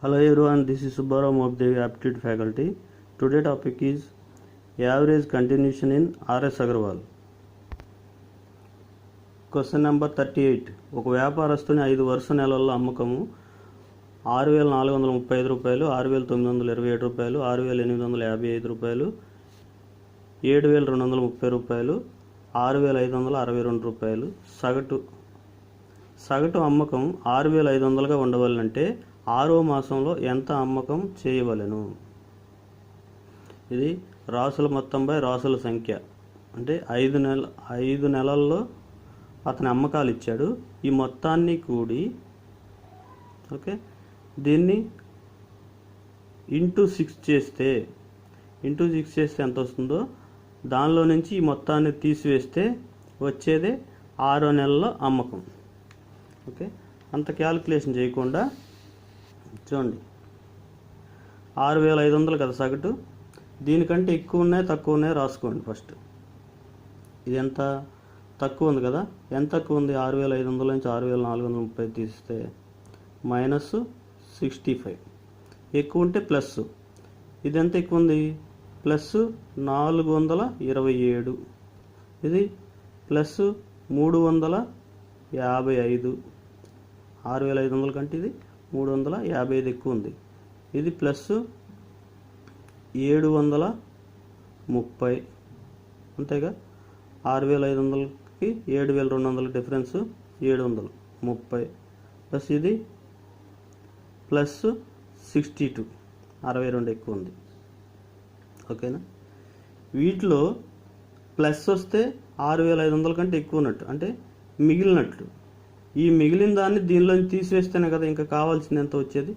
Hello everyone, this is Subbarao Mobdevi Aptitude faculty. Today topic is average continuation in R.S. Agarwal. Question number 38. ఒక వ్యాపారస్తుని 5 వరుస నెలల్లో అమ్మకము 6,435 రూపాయలు, 6,927 రూపాయలు, 6,855 రూపాయలు, 7,230 రూపాయలు, 6,562 రూపాయలు. సగటు అమ్మకం 6,500గా ఉండవాలంటే 6వ మాసంలో ఎంత అమ్మకం చేయవలెను? ఇది రాసుల మొత్తంపై రాసుల సంఖ్య. అంటే 5 నెలల్లో అతని అమ్మకాలు ఇచ్చాడు. ఈ మొత్తాన్ని కూడి దీన్ని ఇంటూ 6 చేస్తే ఎంత వస్తుందో దానిలో నుంచి ఈ మొత్తాన్ని తీసివేస్తే వచ్చేదే 6వ నెలలో అమ్మకం. అంత క్యాలిక్యులేషన్ చేయకుండా చూడండి, 6,500 కదా సగటు. దీనికంటే ఎక్కువ ఉన్నాయి తక్కువ ఉన్నాయి రాసుకోండి. ఫస్ట్ ఇది ఎంత తక్కువ ఉంది కదా, ఎంత తక్కువ ఉంది? 6,500 నుంచి 6,430 తీస్తే -65. ఎక్కువ ఉంటే ప్లస్. ఇది ఎంత ఎక్కువ ఉంది? ప్లస్ 427. ఇది ప్లస్ 355. 6,500 కంటే ఇది 355 ఎక్కువ ఉంది. ఇది ప్లస్ 730. అంతేగా, 6,500కి 7,200 డిఫరెన్స్ 730 ప్లస్ ఇది ప్లస్ 62, 62 ఎక్కువ ఉంది. ఓకేనా? వీటిలో ప్లస్ వస్తే 6,500 కంటే ఎక్కువ ఉన్నట్టు, అంటే మిగిలినట్లు. ఈ మిగిలిన దాన్ని దీనిలోంచి తీసివేస్తేనే కదా ఇంకా కావాల్సింది ఎంత వచ్చేది.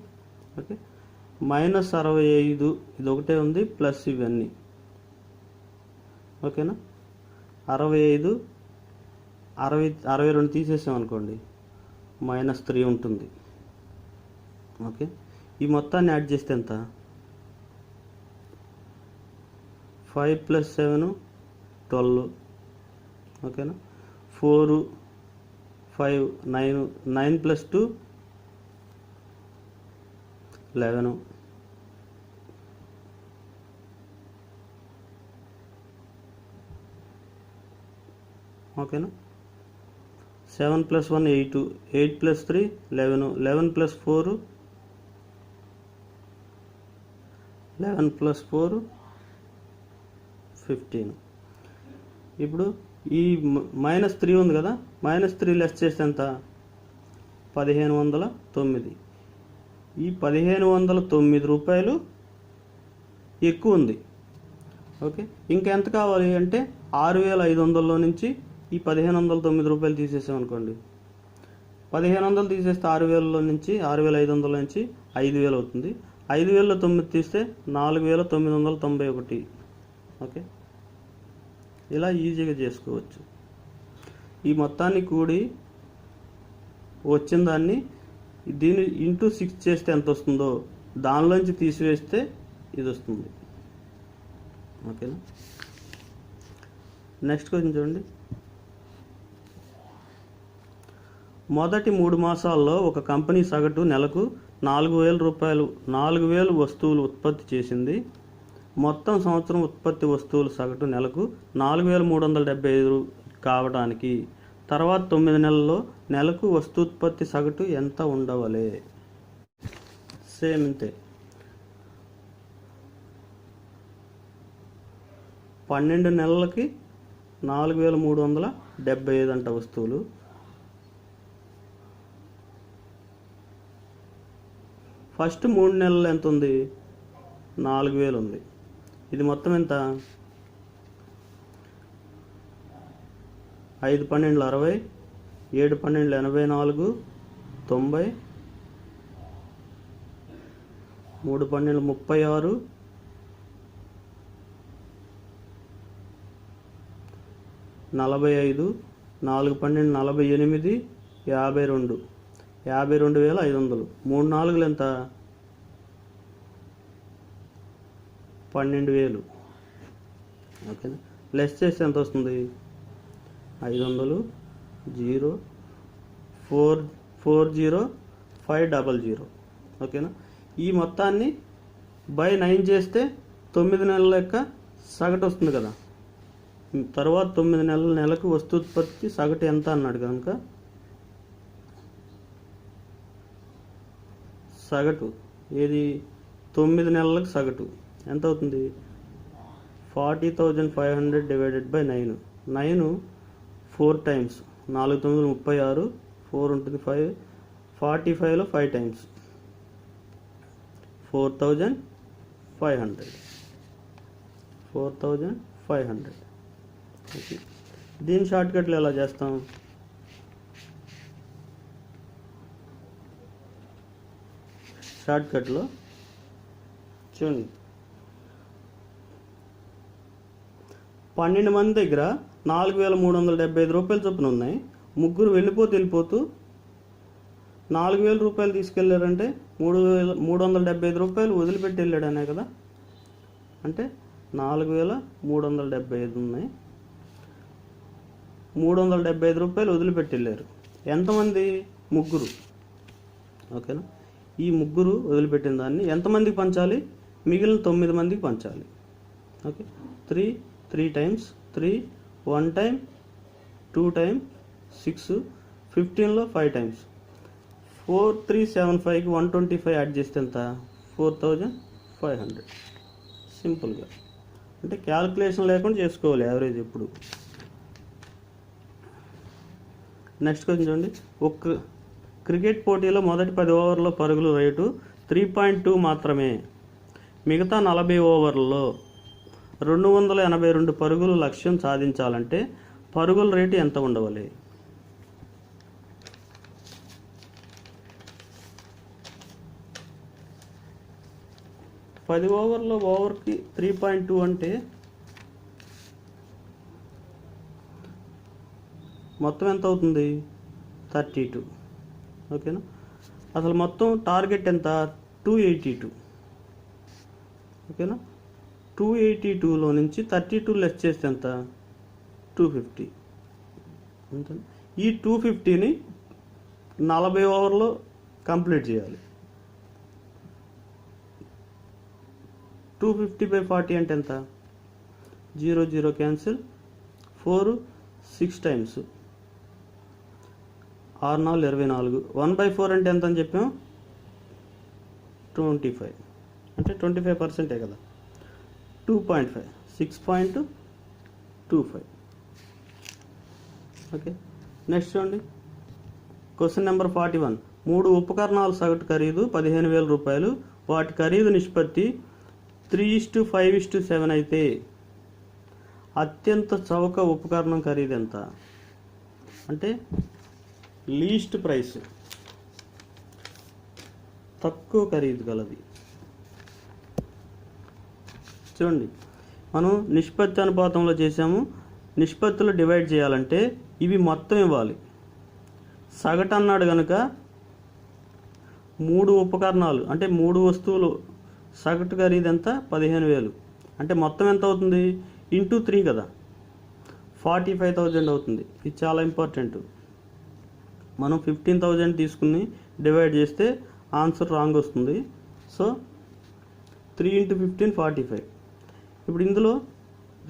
-65 ఇది ఒకటే ఉంది, ప్లస్ ఇవన్నీ. ఓకేనా? 65, 62 తీసేసామనుకోండి -3 ఉంటుంది. ఓకే, ఈ మొత్తాన్ని యాడ్ చేస్తే ఎంత? 5 + 7 12. ఓకేనా? 4 5 9 9 + 2 11. ఓకేనా? 7 + 1 8, 8 + 3 11, 11 + 4 15. ఇప్పుడు ఈ -3 ఉంది కదా, -3 లెస్ చేస్తే ఎంత? 1,509. ఈ 1,509 రూపాయలు ఎక్కువ ఉంది. ఓకే, ఇంకెంత కావాలి అంటే 6,500లో నుంచి ఈ 1,509 రూపాయలు తీసేసామనుకోండి. 1,500 తీసేస్తే 6,000లో నుంచి 6,500 నుంచి 5,000 అవుతుంది. 5,000లో 9 తీస్తే 4,991. ఓకే, ఇలా ఈజీగా చేసుకోవచ్చు. ఈ మొత్తాన్ని కూడి వచ్చిన దాన్ని దీన్ని ఇంటూ 6 చేస్తే ఎంత వస్తుందో దానిలోంచి తీసివేస్తే ఇది వస్తుంది. ఓకేనా? నెక్స్ట్ క్వశ్చన్ చూడండి. మొదటి 3 మాసాల్లో ఒక కంపెనీ సగటు నెలకు 4,000 రూపాయలు 4,000 వస్తువులు ఉత్పత్తి చేసింది. మొత్తం సంవత్సరం ఉత్పత్తి వస్తువులు సగటు నెలకు 4,375 కావడానికి తర్వాత 9 నెలల్లో నెలకు వస్తూత్పత్తి సగటు ఎంత ఉండవలే? సేమ్ ఇంతే. 12 నెలలకి 4,375 అంట వస్తువులు. ఫస్ట్ 3 నెలలు ఎంత ఉంది? 4,000 ఉంది. ఇది మొత్తం ఎంత? 5 12 60, 7 12 84, 90, 3 12 36, 45, 4 12 48, 52, 52,500. 3 4 ఎంత? 12,000. ఓకేనా? లెస్ చేస్తే ఎంత వస్తుంది? 500 0 4 40 500. ఓకేనా? ఈ మొత్తాన్ని బై 9 చేస్తే 9 నెలల యొక్క సగటు వస్తుంది కదా. తర్వాత 9 నెలకు వస్తూత్పత్తి సగటు ఎంత అన్నాడు కనుక సగటు ఏది 9 నెలలకు సగటు ఎంత అవుతుంది? 40,500 డివైడెడ్ బై 9. 9 4 టైమ్స్, 4 9 36, 4 ఉంటుంది 5, 45లో 5 టైమ్స్ 4,500. 4,500. ఓకే, దీని షార్ట్కట్లు ఎలా చేస్తాం? షార్ట్కట్లో చూడండి, 12 మంది దగ్గర 4,375 రూపాయలు చొప్పున ఉన్నాయి. ముగ్గురు వెళ్ళిపోతూ 4,000 రూపాయలు తీసుకెళ్ళారంటే 3,375 రూపాయలు వదిలిపెట్టి వెళ్ళాడనే కదా. అంటే 4,375 ఉన్నాయి, 375 రూపాయలు వదిలిపెట్టి వెళ్ళారు. ఎంతమంది? ముగ్గురు. ఓకేనా, ఈ ముగ్గురు వదిలిపెట్టిన దాన్ని ఎంతమందికి పంచాలి? మిగిలిన 9 మందికి పంచాలి. ఓకే, 3 టైమ్స్, 3 1 టైమ్, 2 టైమ్ 6, 15లో 5 టైమ్స్ 4,375కి 125 యాడ్ చేస్తే ఎంత? 4,500. సింపుల్గా, అంటే క్యాల్కులేషన్ లేకుండా చేసుకోవాలి యావరేజ్ ఎప్పుడు. నెక్స్ట్ క్వశ్చన్ చూడండి, ఒక క్రికెట్ పోటీలో మొదటి 10 ఓవర్ల పరుగుల రేటు 3.2 మాత్రమే. మిగతా 40 ఓవర్లలో 282 పరుగులు లక్ష్యం సాధించాలంటే పరుగుల రేటు ఎంత ఉండవాలి? పది ఓవర్లో ఓవర్కి 3.2 అంటే మొత్తం ఎంత అవుతుంది? 32. ఓకేనా, అసలు మొత్తం టార్గెట్ ఎంత? 282. ఓకేనా, 282లో నుంచి 32 లెస్ చేస్తే ఎంత? 250. అంతే. ఈ 250ని 40 ఓవర్లో కంప్లీట్ చేయాలి. 250/40 అంటే ఎంత? 0 0 క్యాన్సిల్, 4 6 టైమ్స్ 6 4 24. 1/4 అంటే ఎంత అని చెప్పాం? 25. అంటే 25% కదా. 2.5 6.25. ఓకే, నెక్స్ట్ చూడండి, క్వశ్చన్ నెంబర్ 41. 3 ఉపకరణాల సగటు ఖరీదు 15,000 రూపాయలు. వాటి ఖరీదు నిష్పత్తి 3:5:7 అయితే అత్యంత చౌక ఉపకరణం ఖరీదు ఎంత? అంటే లీస్ట్ ప్రైస్, తక్కువ ఖరీదు గలది. చూడండి, మనం నిష్పత్తి అనుపాతంలో చేసాము. నిష్పత్తులు డివైడ్ చేయాలంటే ఇవి మొత్తం ఇవ్వాలి. సగటు అన్నాడు కనుక 3 ఉపకరణాలు అంటే 3 వస్తువులు సగటు ఖరీదు ఎంత? 15,000. అంటే మొత్తం ఎంత అవుతుంది? ఇంటూ 3 కదా, 45,000 అవుతుంది. ఇది చాలా ఇంపార్టెంట్. మనం 15,000 తీసుకుని డివైడ్ చేస్తే ఆన్సర్ రాంగ్ వస్తుంది. సో 3 × 15 45. ఇప్పుడు ఇందులో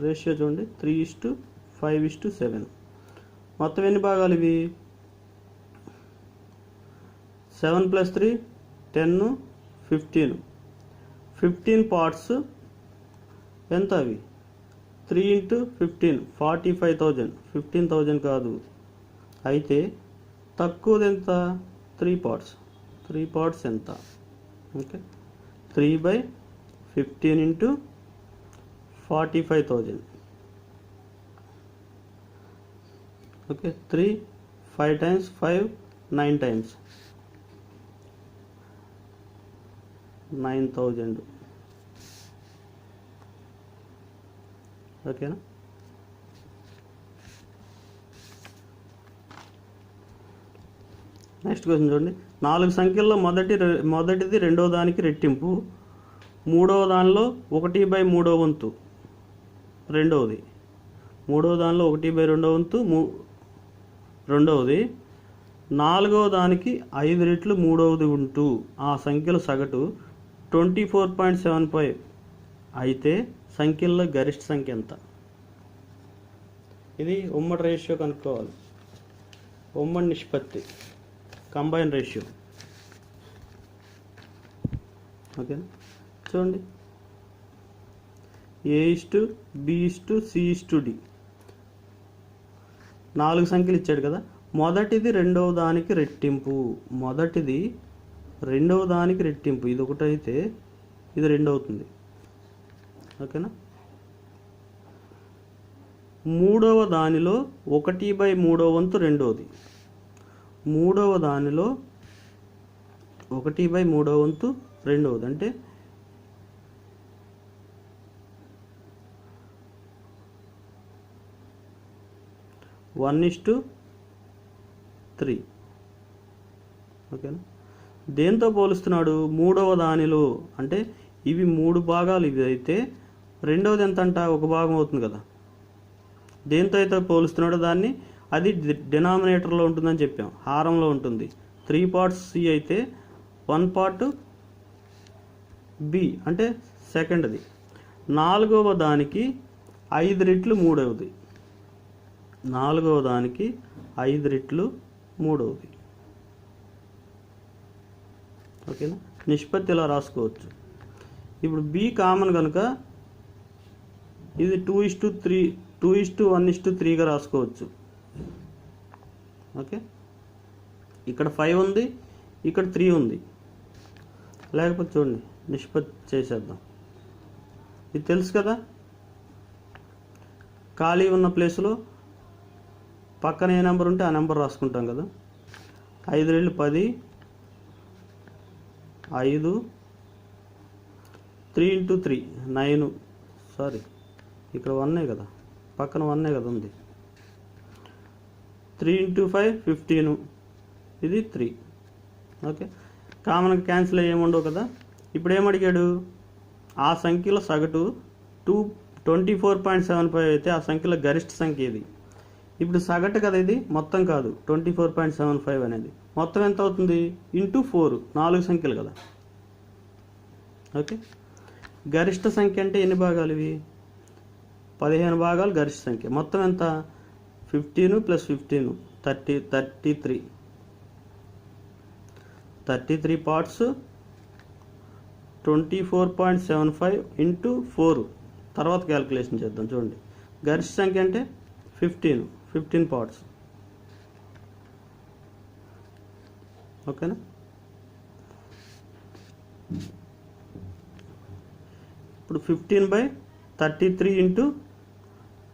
రేషియో చూడండి, 3:5:7. మొత్తం ఎన్ని భాగాలు ఇవి? 7 + 3 10, 15. 15 పార్ట్స్ ఎంత అవి? 3 × 15 45,000. 15,000 కాదు. అయితే తక్కువది ఎంత? 3 పార్ట్స్. 3 పార్ట్స్ ఎంత? ఓకే, 3/15 × 45,000. Okay, 3 5 times 5 9 times 9,000. ఓకేనా, నెక్స్ట్ క్వశ్చన్ చూడండి, 4 సంఖ్యల్లో మొదటిది రెండవ దానికి రెట్టింపు, మూడవ దానిలో 1/3 వంతు రెండవది, మూడవ దానిలో 1/2 వంతు రెండవది, నాలుగవ దానికి 5 రెట్లు మూడవది ఉంటూ ఆ సంఖ్యల సగటు 24.75 అయితే సంఖ్యల్లో గరిష్ట సంఖ్య ఎంత? ఇది ఉమ్మడి రేషియో కనుక్కోవాలి. ఉమ్మడి నిష్పత్తి, కంబైన్ రేషియో. ఓకేనా? చూడండి, A:B:C:D 4 సంఖ్యలు ఇచ్చాడు కదా. మొదటిది రెండవ దానికి రెట్టింపు. మొదటిది రెండవ దానికి రెట్టింపు. ఇది ఒకటైతే ఇది రెండు అవుతుంది. ఓకేనా? మూడవ దానిలో 1/3 వంతు రెండవది. మూడవ దానిలో 1/3 వంతు రెండవది అంటే 1:3. ఓకేనా? దేంతో పోలుస్తున్నాడు? మూడవ దానిలో అంటే ఇవి 3 భాగాలు ఇవి అయితే రెండవది ఎంత అంట? 1 భాగం అవుతుంది కదా. దేంతో అయితే పోలుస్తున్నాడో దాన్ని అది డినామినేటర్లో ఉంటుందని చెప్పాం, హారంలో ఉంటుంది. 3 parts C అయితే 1 part B అంటే సెకండ్ది. నాలుగవ దానికి 5 రెట్లు మూడవది. నాలుగవ దానికి 5 రెట్లు మూడవది. ఓకేనా? నిష్పత్తి ఇలా రాసుకోవచ్చు. ఇప్పుడు B కామన్ కనుక ఇది 2:3 2:1:3గా రాసుకోవచ్చు. ఓకే, ఇక్కడ 5 ఉంది, ఇక్కడ 3 ఉంది. లేకపోతే చూడండి, నిష్పత్తి చేసేద్దాం. ఇది తెలుసు కదా, ఖాళీ ఉన్న ప్లేస్లో పక్కన ఏ నెంబర్ ఉంటే ఆ నెంబర్ రాసుకుంటాం కదా. 5 రెళ్ళు 10, 5, 3 × 3 9. సారీ, ఇక్కడ 1 కదా, పక్కన 1 కదా ఉంది. 3 × 5 15. ఇది 3. ఓకే, కామన్గా క్యాన్సిల్ ఏముండవు కదా. ఇప్పుడు ఏమడిగాడు? ఆ సంఖ్యలో సగటు 24.75 అయితే ఆ సంఖ్యలో గరిష్ట సంఖ్య ఇది. ఇప్పుడు సగటు కదా ఇది, మొత్తం కాదు. 24.75 అనేది మొత్తం ఎంత అవుతుంది? ఇంటూ 4, 4 సంఖ్యలు కదా. ఓకే, గరిష్ట సంఖ్య అంటే ఎన్ని భాగాలు ఇవి? 15 భాగాలు గరిష్ట సంఖ్య. మొత్తం ఎంత? 15 + 15 33. 33 parts 24.75 × 4. తర్వాత క్యాలిక్యులేషన్ చేద్దాం. చూడండి, గరిష్ట సంఖ్య అంటే 15 parts. ఓకేనా? ఇప్పుడు 15/33 ×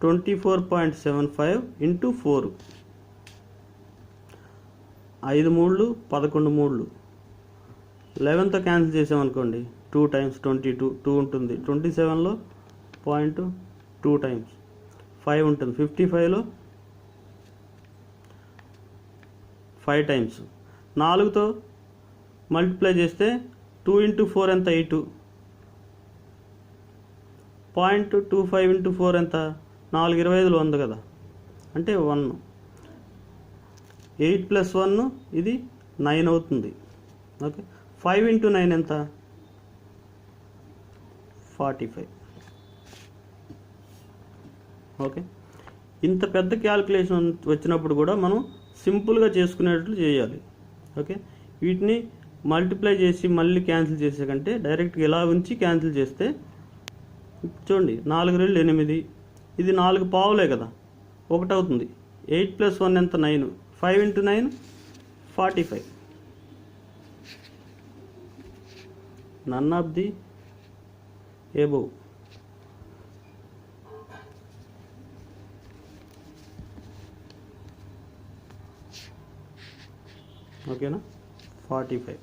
24.75 × 4. 5 3 11 3. 11తో క్యాన్సిల్ చేసామనుకోండి, 2 times 22 2 ఉంటుంది. 27లో 0.2 times 5 ఉంటుంది. 55లో 5 times. 4తో మల్టిప్లై చేస్తే 2 × 4 ఎంత? 8. 0.25 × 4 ఎంత? 4 25లో 100 కదా, అంటే 1. 8 + 1 ఇది 9 అవుతుంది. ఓకే, 5 × 9 ఎంత? 45. ఓకే, ఇంత పెద్ద క్యాలిక్యులేషన్ వచ్చినప్పుడు కూడా మనం సింపుల్గా చేసుకునేటట్లు చేయాలి. ఓకే, వీటిని మల్టిప్లై చేసి మళ్ళీ క్యాన్సిల్ చేసే కంటే డైరెక్ట్గా ఇలా ఉంచి క్యాన్సిల్ చేస్తే చూడండి, 4 రెళ్ళు 8. ఇది 4 పావులే కదా, 1 అవుతుంది. 8 + 1 ఎంత? 9. 5 × 9 45. None of the above. ఓకేనా? 45.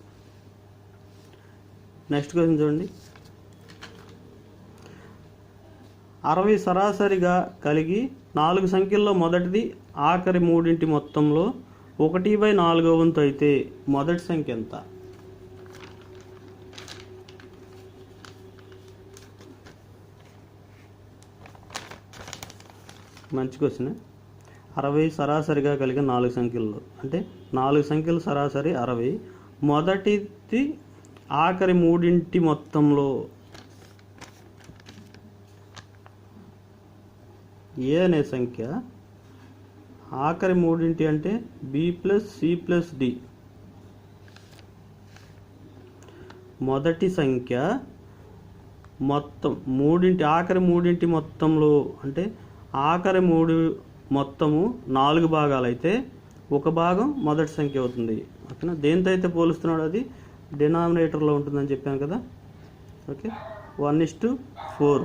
నెక్స్ట్ క్వశ్చన్ చూడండి. 60 సరాసరిగా కలిగి 4 సంఖ్యల్లో మొదటిది ఆఖరి మూడింటి మొత్తంలో 1/4 వంతు అయితే మొదటి సంఖ్య ఎంత? మంచి క్వశ్చన్. 60 సరాసరిగా కలిగిన 4 సంఖ్యల్లో అంటే 4 సంఖ్యలు సరాసరి 60. మొదటిది ఆఖరి మూడింటి మొత్తంలో ఏ అనే సంఖ్య ఆఖరి మూడింటి అంటే b plus c plus d మొదటి సంఖ్య మొత్తం ఆఖరి మూడింటి మొత్తంలో అంటే ఆఖరి మూడు మొత్తము 4 భాగాలైతే ఒక భాగం మొదటి సంఖ్య అవుతుంది. ఓకేనా? దేంతో అయితే పోలుస్తున్నాడు అది డినామినేటర్లో ఉంటుందని చెప్పాను కదా. ఓకే, 1:4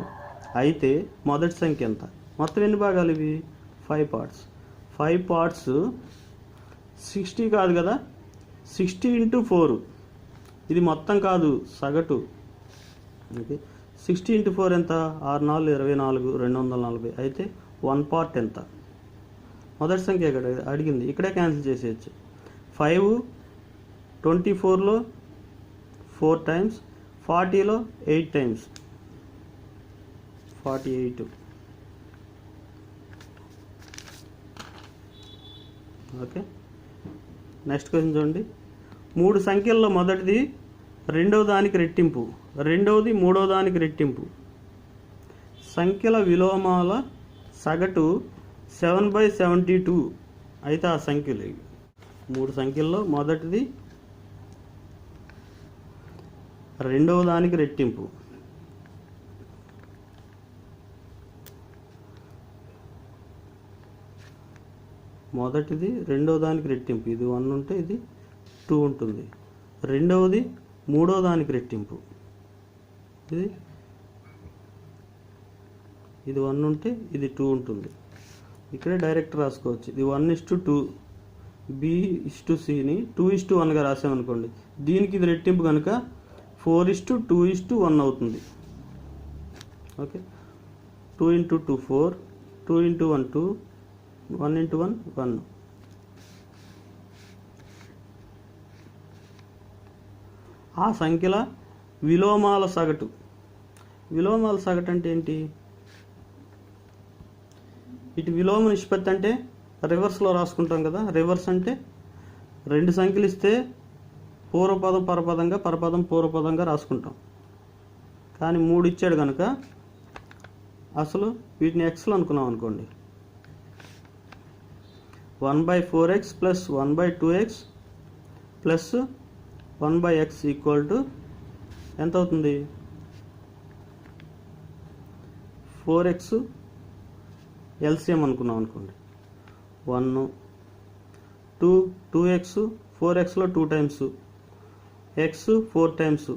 అయితే మొదటి సంఖ్య ఎంత? మొత్తం ఎన్ని భాగాలు ఇవి? 5 పార్ట్స్. 5 పార్ట్స్ 60 కాదు కదా, 60 × 4. ఇది మొత్తం కాదు, సగటు. ఓకే, 60 × 4 ఎంత? 6 4 24, 240. అయితే 1 పార్ట్ ఎంత? మొదటి సంఖ్య ఇక్కడ అడిగింది, ఇక్కడే క్యాన్సిల్ చేసేయచ్చు. 5 24లో 4 టైమ్స్, 40లో 8 టైమ్స్, 48. ఓకే, నెక్స్ట్ క్వశ్చన్ చూడండి. 3 సంఖ్యల్లో మొదటిది రెండవ దానికి రెట్టింపు, రెండవది మూడవ దానికి రెట్టింపు. సంఖ్యల విలోమాల సగటు 7/72 అయితే ఆ సంఖ్యలు 3 సంఖ్యల్లో మొదటిది రెండవ దానికి రెట్టింపు, మొదటిది రెండవ దానికి రెట్టింపు, ఇది 1 ఉంటే ఇది 2 ఉంటుంది. రెండవది మూడో దానికి రెట్టింపు, ఇది 1 ఉంటే ఇది 2 ఉంటుంది. ఇక్కడే డైరెక్ట్ రాసుకోవచ్చు. ఇది 1:2, B:Cని 2:1గా రాసామనుకోండి. దీనికి ఇది రెట్టింపు కనుక 4:2:1 అవుతుంది. ఓకే, 2 × 2 4, 2 × 1 2, 1 × 1 1. ఆ సంఖ్యల విలోమాల సగటు. విలోమాల సగటు అంటే ఏంటి? ఇటు విలోమ నిష్పత్తి అంటే రివర్స్లో రాసుకుంటాం కదా. రివర్స్ అంటే 2 సంఖ్యలు ఇస్తే పూర్వపదం పరపదంగా, పరపదం పూర్వపదంగా రాసుకుంటాం. కానీ 3 ఇచ్చాడు కనుక అసలు వీటిని ఎక్స్లో అనుకున్నాం అనుకోండి. 1/4x + 1/2x + 1/x = ఎంత అవుతుంది? 4x ఎల్సిఎం అనుకున్నాం అనుకోండి. 1 2 2x 4xలో 2 times, x 4 times.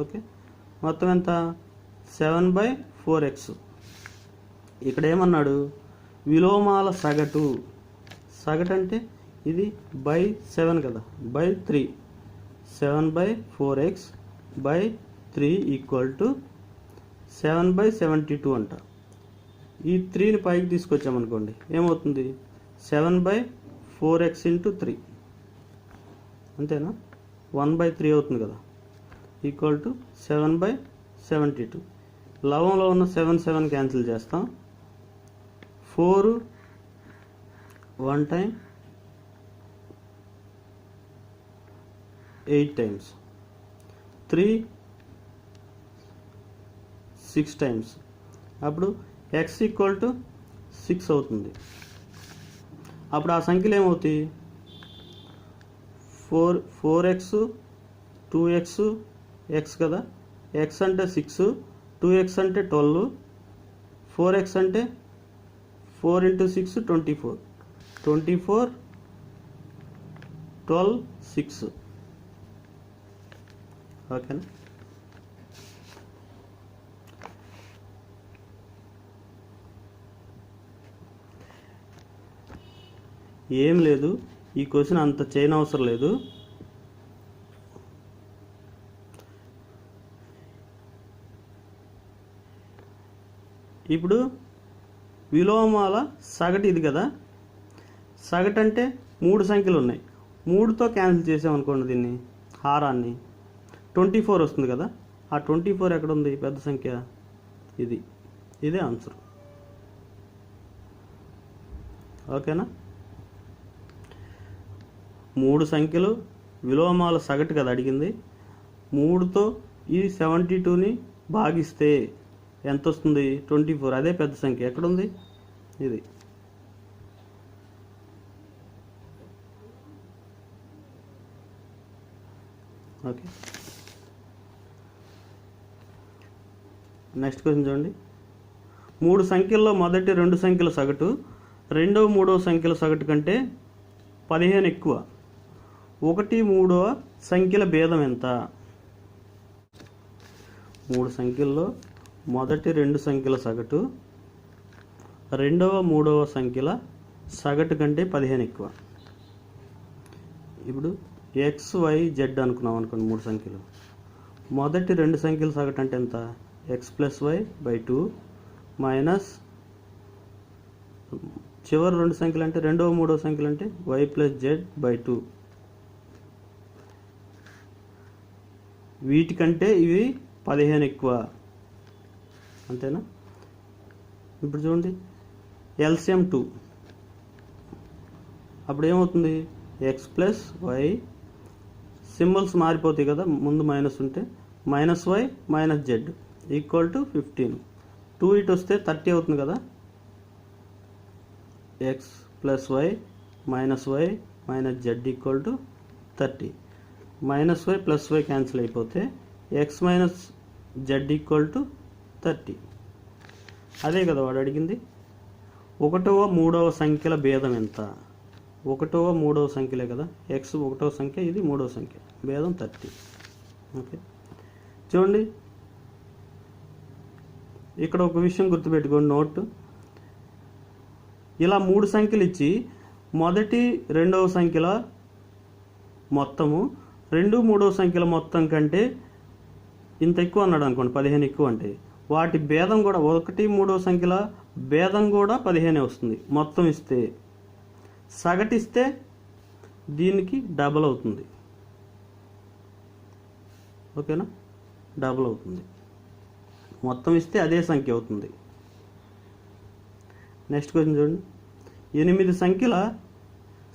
Okay, మొత్తం ఎంత? 7/4x. ఇక్కడ ఏమన్నాడు? విలోమాల సగటు. సగటు అంటే ఇది /7 కదా, /3. 7/4x /3 = 7/72 అంట. ఈ 3ని పైకి తీసుకొచ్చామనుకోండి, ఏమవుతుంది? 7/4x × 3 అంతేనా? 1/3 అవుతుంది కదా, = 7/72. లవంలో ఉన్న 7 క్యాన్సిల్ చేస్తాం. 4 1 టైం, 8 టైమ్స్, 3 6 టైమ్స్. అప్పుడు x = 6 అవుతుంది. అప్పుడు ఆ సంఖ్యలు ఏమవుతాయి? 4x 2x x కదా. x అంటే 6, 2x అంటే 12, 4x అంటే 4 × 6 24, 24 12 6. ఓకేనా? ఏం లేదు, ఈ క్వశ్చన్ అంత చేయనవసరం లేదు. ఇప్పుడు విలోమాల సగటు ఇది కదా. సగటు అంటే 3 సంఖ్యలు ఉన్నాయి, 3తో క్యాన్సిల్ చేసామనుకోండి దీన్ని, హారాన్ని 24 వస్తుంది కదా. ఆ 24 ఎక్కడ ఉంది? పెద్ద సంఖ్య ఇదే ఆన్సర్. ఓకేనా? 3 సంఖ్యలు విలోమాల సగటు కదా అడిగింది. 3తో ఈ 72ని భాగిస్తే ఎంత వస్తుంది? 24. అదే పెద్ద సంఖ్య. ఎక్కడుంది? ఇది. ఓకే, నెక్స్ట్ క్వశ్చన్ చూడండి. 3 సంఖ్యల్లో మొదటి 2 సంఖ్యల సగటు రెండవ 3వ సంఖ్యల సగటు కంటే 15 ఎక్కువ. 1, 3వ సంఖ్యల భేదం ఎంత? 3 సంఖ్యల్లో మొదటి 2 సంఖ్యల సగటు రెండవ 3వ సంఖ్యల సగటు కంటే 15 ఎక్కువ. ఇప్పుడు XYZ అనుకున్నాం అనుకోండి. 3 సంఖ్యలు. మొదటి 2 సంఖ్యల సగటు అంటే ఎంత? X+Y/2 మైనస్ చివరి 2 సంఖ్యలు అంటే రెండవ 3వ సంఖ్యలు అంటే Y+Z/2. వీటికంటే ఇవి 15 ఎక్కువ. అంతేనా? ఇప్పుడు చూడండి, LCM 2. అప్పుడు ఏమవుతుంది? X+Y సింబల్స్ మారిపోతాయి కదా, ముందు మైనస్ ఉంటే -Y - Z = 15. 2 ఇటు వస్తే 30 అవుతుంది కదా. X+Y -Y - Z = 30. -Y + Y cancel అయిపోతే X - Z = 30. అదే కదా వాడు అడిగింది. 1వ 3వ సంఖ్యల భేదం ఎంత? 1వ 3వ సంఖ్యలే కదా. X 1వ సంఖ్య, ఇది 3వ సంఖ్య. భేదం 30. ఓకే, చూడండి ఇక్కడ ఒక విషయం గుర్తుపెట్టుకోండి. నోట్, ఇలా 3 సంఖ్యలు ఇచ్చి మొదటి 2వ సంఖ్యల మొత్తము 2, 3వ సంఖ్యల మొత్తం కంటే ఇంత ఎక్కువ అన్నాడు అనుకోండి, 15 ఎక్కువ అంటే వాటి భేదం కూడా 1, 3వ సంఖ్యల భేదం కూడా 15 వస్తుంది. మొత్తం ఇస్తే, సగటు ఇస్తే దీనికి డబల్ అవుతుంది. ఓకేనా? డబల్ అవుతుంది. మొత్తం ఇస్తే అదే సంఖ్య అవుతుంది. నెక్స్ట్ క్వశ్చన్ చూడండి. 8 సంఖ్యల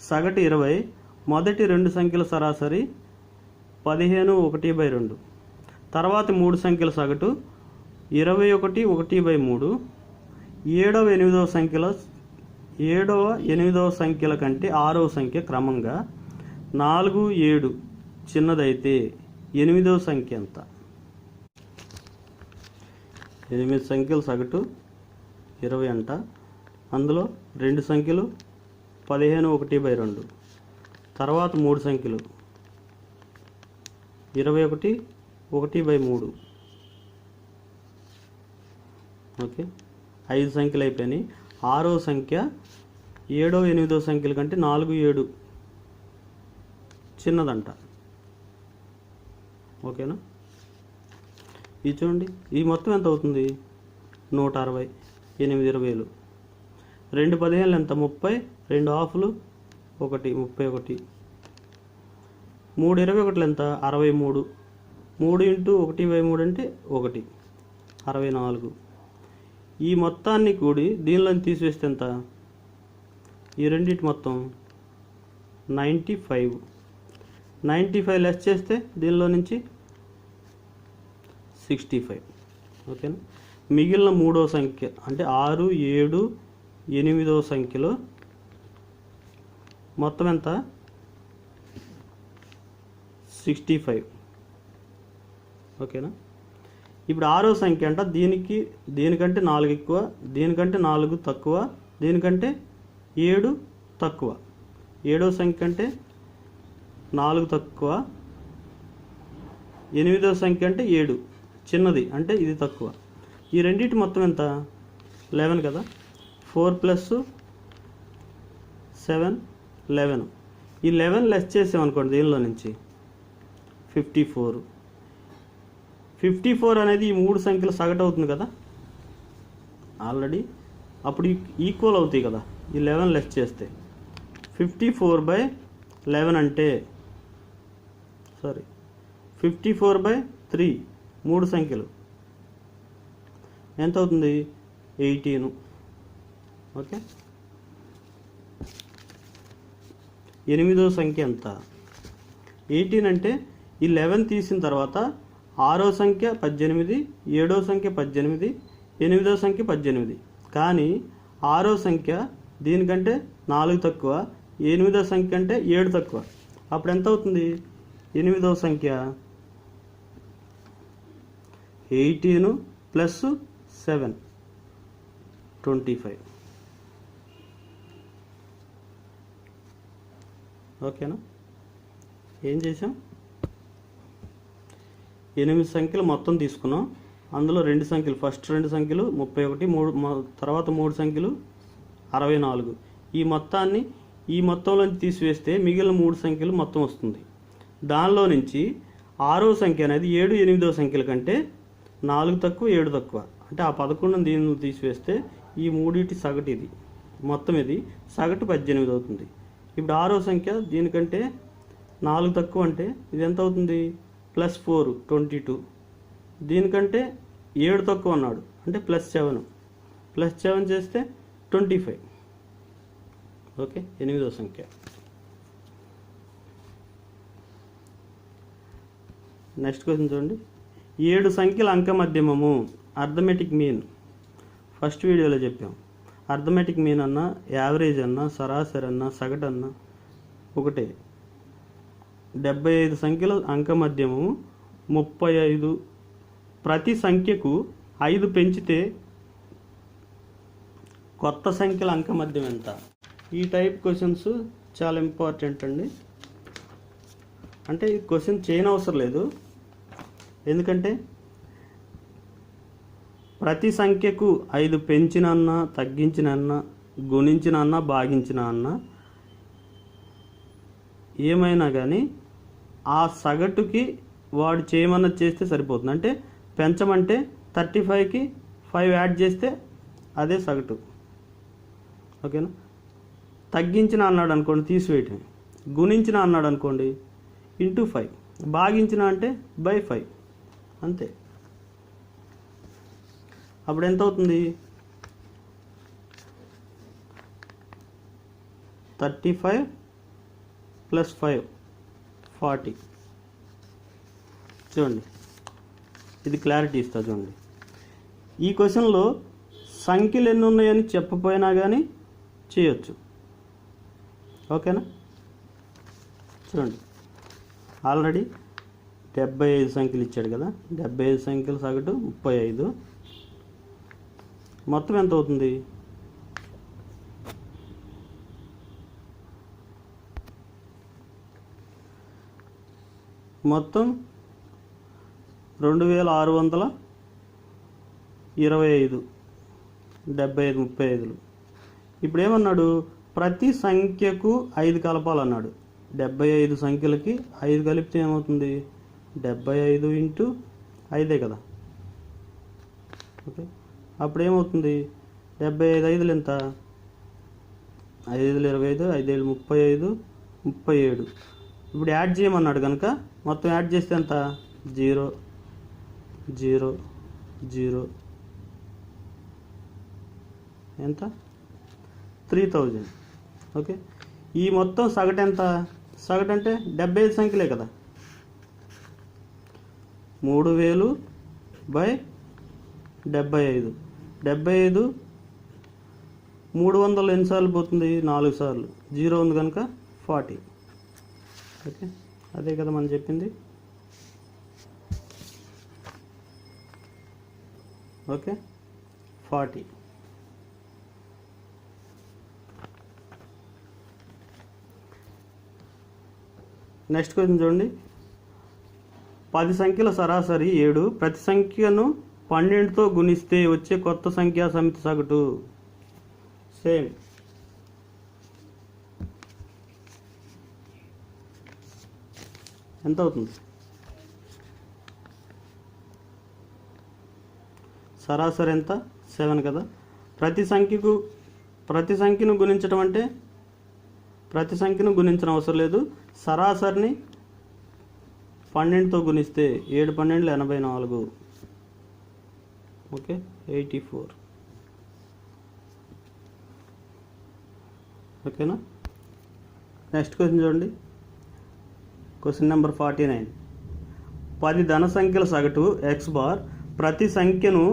సగటు 20. మొదటి 2 సంఖ్యల సరాసరి 15 1/2. తర్వాత 3 సంఖ్యల సగటు 21 1/3. 7వ 8వ సంఖ్యల కంటే 6వ సంఖ్య క్రమంగా 4, 7 చిన్నదైతే 8వ సంఖ్య ఎంత? 8 సంఖ్యల సగటు 20 అంట. అందులో 2 సంఖ్యలు 15 1/2. తర్వాత 3 సంఖ్యలు 21 1/3. ఓకే, 5 సంఖ్యలు అయిపోయినాయి. 6వ సంఖ్య 7వ 8వ సంఖ్యల కంటే 4, 7 చిన్నదంట. ఓకేనా? ఇది చూడండి, ఈ మొత్తం ఎంత అవుతుంది? 160. 8 20లు. 2 15లు ఎంత? 30. 2 హాఫ్లు 1 31. 3 21లు ఎంత? 63. 3 × 1/3 అంటే 1 64. ఈ మొత్తాన్ని కూడి దీనిలో తీసివేస్తే ఎంత? ఈ రెండింటి మొత్తం 95. 95 లెస్ చేస్తే దీనిలో నుంచి 65. ఓకేనా? మిగిలిన 3వ సంఖ్య అంటే 6, 7, 8వ సంఖ్యలో మొత్తం ఎంత? 65. ఓకేనా? ఇప్పుడు 6వ సంఖ్య అంట. దీనికంటే 4 ఎక్కువ, దీనికంటే 4 తక్కువ, దీనికంటే 7 తక్కువ. 7వ సంఖ్య అంటే 4 తక్కువ, 8వ సంఖ్య అంటే 7 చిన్నది, అంటే ఇది తక్కువ. ఈ రెండింటి మొత్తం ఎంత? 11 కదా. 4 + 7 11. ఈ 11 లెస్ చేసామనుకోండి దీనిలో నుంచి 54. 54 అనేది ఈ 3 సంఖ్యల సగటు అవుతుంది కదా ఆల్రెడీ. అప్పుడు ఈక్వల్ అవుతాయి కదా ఈ 11 లెస్ చేస్తే. 54/11 అంటే 54/3 3 సంఖ్యలు ఎంత అవుతుంది? 18. ఓకే, 8వ సంఖ్య ఎంత? 18 అంటే ఈ 11 తీసిన తర్వాత 6వ సంఖ్య 18, 7వ సంఖ్య 18, 8వ సంఖ్య 18. కానీ 6వ సంఖ్య దీనికంటే 4 తక్కువ, 8వ సంఖ్య కంటే 7 తక్కువ. అప్పుడు ఎంత అవుతుంది? 8వ సంఖ్య 18 ప్లస్ 7 25. ఓకేనా? ఏం చేసాం? 8 సంఖ్యలు మొత్తం తీసుకున్నాం. అందులో 2 సంఖ్యలు, ఫస్ట్ 2 సంఖ్యలు 31, తర్వాత 3 సంఖ్యలు 64. ఈ మొత్తాన్ని ఈ మొత్తంలోంచి తీసివేస్తే మిగిలిన 3 సంఖ్యలు మొత్తం వస్తుంది. దానిలో నుంచి 6వ సంఖ్య అనేది 7, 8వ సంఖ్యల కంటే 4 తక్కువ, 7 తక్కువ. అంటే ఆ 11 దీన్ని తీసివేస్తే ఈ మూడింటి సగటు ఇది, మొత్తం ఇది సగటు 18 అవుతుంది. ఇప్పుడు 6వ సంఖ్య దీనికంటే 4 తక్కువ అంటే ఇది ఎంత అవుతుంది? +4 22. దీనికంటే 7 తక్కువ అన్నాడు అంటే +7. +7 చేస్తే 25. ఓకే, 8వ సంఖ్య. నెక్స్ట్ క్వశ్చన్ చూడండి. 7 సంఖ్యల అంక మధ్యమము అర్థమెటిక్ మీన్. ఫస్ట్ వీడియోలో చెప్పాం. అర్థమెటిక్ మీన్ అన్నా, యావరేజ్ అన్నా, సరాసరి అన్నా, సగటు అన్నా ఒకటే. 75 సంఖ్యల అంక మధ్యమము 35. ప్రతి సంఖ్యకు 5 పెంచితే కొత్త సంఖ్యల అంక మధ్యం ఎంత? ఈ టైప్ క్వశ్చన్స్ చాలా ఇంపార్టెంట్ అండి. అంటే ఈ క్వశ్చన్ చేయనవసరం లేదు, ఎందుకంటే ప్రతి సంఖ్యకు 5 పెంచినన్నా, తగ్గించినన్నా, గుణించినన్నా, భాగించినన్నా ఏమైనా కానీ ఆ సగటుకి వాడు చేయమన్నది చేస్తే సరిపోతుంది. అంటే పెంచమంటే 35కి 5 యాడ్ చేస్తే అదే సగటు. ఓకేనా? తగ్గించిన అన్నాడు అనుకోండి, తీసివేయటం. గుణించిన అన్నాడు అనుకోండి, ×5. భాగించిన అంటే /5. అంతే. అప్పుడు ఎంత అవుతుంది? 35 + 5 40. చూడండి, ఇది క్లారిటీ ఇస్తా చూడండి. ఈ క్వశ్చన్లో సంఖ్యలు ఎన్ని ఉన్నాయని చెప్పపోయినా కానీ చేయొచ్చు. ఓకేనా? చూడండి, ఆల్రెడీ 75 సంఖ్యలు ఇచ్చాడు కదా. 75 సంఖ్యల సగటు 35. మొత్తం ఎంత అవుతుంది? మొత్తం 2625. 75 35. ఇప్పుడు ఏమన్నాడు? ప్రతి సంఖ్యకు 5 కలపాలన్నాడు. 75 సంఖ్యలకి 5 కలిపితే ఏమవుతుంది? 75 × 5 కదా. ఓకే, అప్పుడు ఏమవుతుంది? 75 5 ఎంత? 5 25, 5 35, 37. ఇప్పుడు యాడ్ చేయమన్నాడు కనుక మొత్తం యాడ్ చేస్తే ఎంత? 0 0 0. ఎంత? 3000. ఓకే, ఈ మొత్తం సగటు ఎంత? సగటు అంటే 75 సంఖ్యలే కదా. 3000/75. 75 300 ఎన్నిసార్లు పోతుంది? 4 సార్లు. 0 ఉంది కనుక 40. ఓకే, అదే కదా మనం చెప్పింది. ఓకే, 40. నెక్స్ట్ క్వశ్చన్ చూడండి. 10 సంఖ్యల సరాసరి 7. ప్రతి సంఖ్యను 12తో గుణిస్తే వచ్చే కొత్త సంఖ్యా సమితి సగటు. సేమ్. ఎంత అవుతుంది? సరాసరి ఎంత? 7 కదా. ప్రతి సంఖ్యను గుణించడం అంటే ప్రతి సంఖ్యను గుణించడం అవసరం లేదు. సరాసరిని 12తో గుణిస్తే 7 12 84. ఓకే, 84. ఓకేనా? నెక్స్ట్ క్వశ్చన్ చూడండి. Question number 49. 10 ధన సంఖ్యల సగటు ఎక్స్ బార్ ప్రతి సంఖ్యను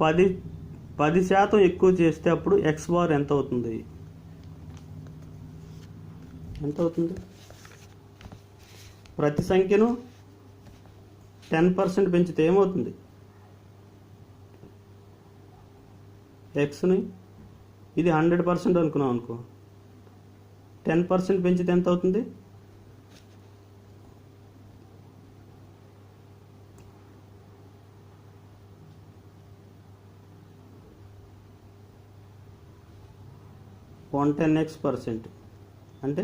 10% ఎక్కువ చేస్తే అప్పుడు ఎక్స్ బార్ ఎంత అవుతుంది? ఎంత అవుతుంది? ప్రతి సంఖ్యను 10% పెంచితే ఏమవుతుంది? ఎక్స్ని ఇది 100% అనుకున్నాం అనుకో, 10% పెంచితే ఎంత అవుతుంది? One 10x%. అంటే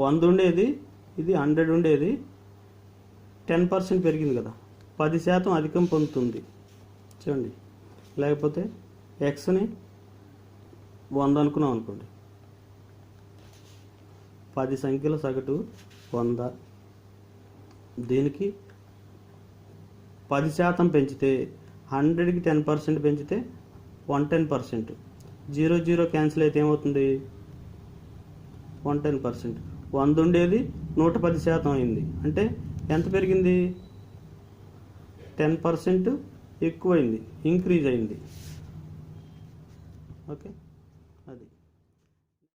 100 ఉండేది ఇది 100 ఉండేది 10% పెరిగింది కదా, 10% అధికం పొందుతుంది చూడండి. లేకపోతే ఎక్స్ని 100 అనుకున్నాం అనుకోండి, 10 సంఖ్యల సగటు 100, దీనికి 10% పెంచితే 100కి 10% పెంచితే 110%. 0 క్యాన్సిల్ అయితే ఏమవుతుంది? 110%. 100 ఉండేది 110% అయింది, అంటే ఎంత పెరిగింది? 10% ఎక్కువైంది, ఇంక్రీజ్ అయింది. ఓకే.